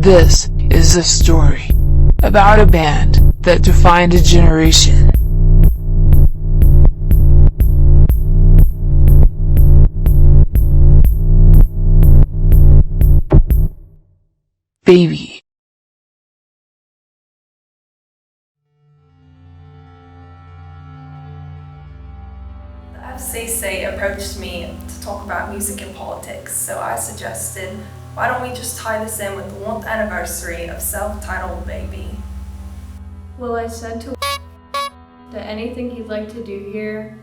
This is a story about a band that defined a generation. Baby. The FCC approached me to talk about music and politics, so I suggested, why don't we just tie this in with the 1st anniversary of self-titled Baby? Well, I said to that anything he'd like to do here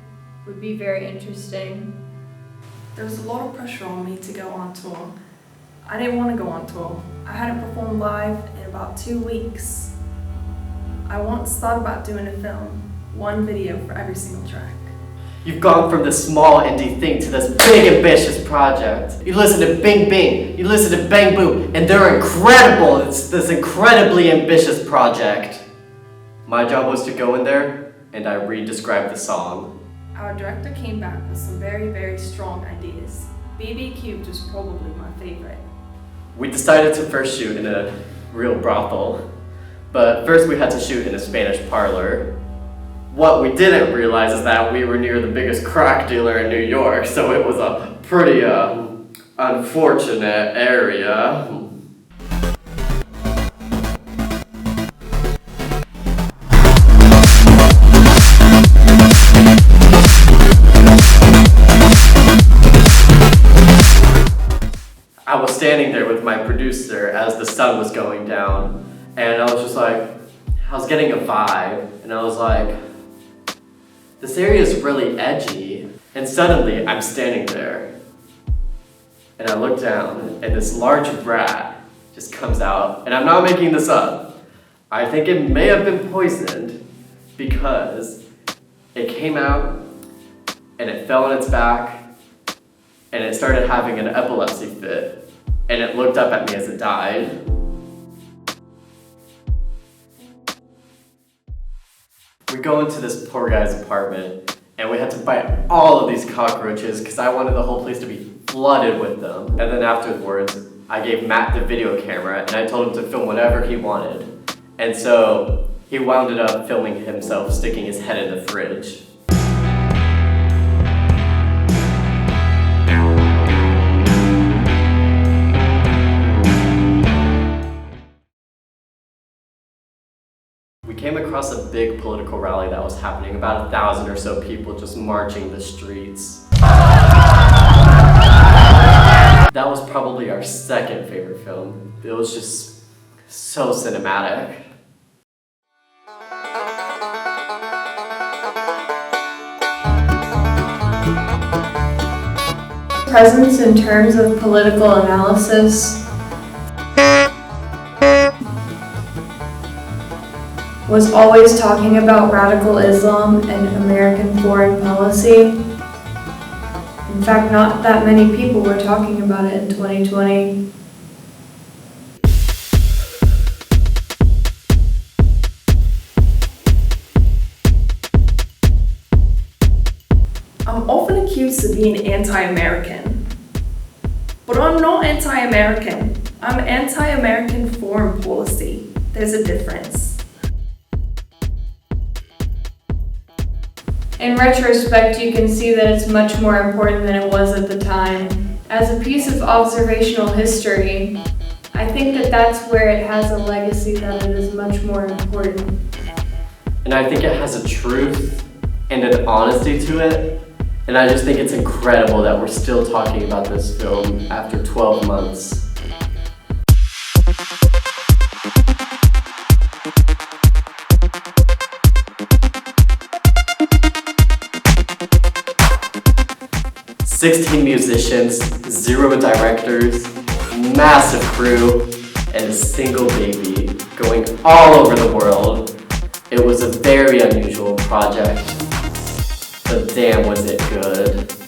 would be very interesting. There was a lot of pressure on me to go on tour. I didn't want to go on tour. I hadn't performed live in about 2 weeks. I once thought about doing a film, 1 video for every single track. You've gone from this small indie thing to this big ambitious project. You listen to Bing Bing, you listen to Bang Boom, and they're incredible. It's this incredibly ambitious project. My job was to go in there and I re-described the song. Our director came back with some very, very strong ideas. BB Cubed was probably my favorite. We decided to first shoot in a real brothel, but first we had to shoot in a Spanish parlor. What we didn't realize is that we were near the biggest crack dealer in New York, so it was a pretty unfortunate area. I was standing there with my producer as the sun was going down, and I was just like, I was getting a vibe, and I was like, this area is really edgy. And suddenly I'm standing there, and I look down, and this large rat just comes out, and I'm not making this up. I think it may have been poisoned because it came out, and it fell on its back, and it started having an epilepsy fit, and it looked up at me as it died. We go into this poor guy's apartment, and we had to fight all of these cockroaches because I wanted the whole place to be flooded with them. And then afterwards, I gave Matt the video camera, and I told him to film whatever he wanted. And so he wound up filming himself sticking his head in the fridge. We came across a big political rally that was happening, about 1,000 or so people just marching the streets. That was probably our second favorite film. It was just so cinematic. Presence in terms of political analysis was always talking about radical Islam and American foreign policy. In fact, not that many people were talking about it in 2020. I'm often accused of being anti-American, but I'm not anti-American. I'm anti-American foreign policy. There's a difference. In retrospect, you can see that it's much more important than it was at the time. As a piece of observational history, I think that that's where it has a legacy that it is much more important. And I think it has a truth and an honesty to it. And I just think it's incredible that we're still talking about this film after 12 months. "16 musicians, 0 directors, massive crew, and a single baby going all over the world. It was a very unusual project, but damn was it good."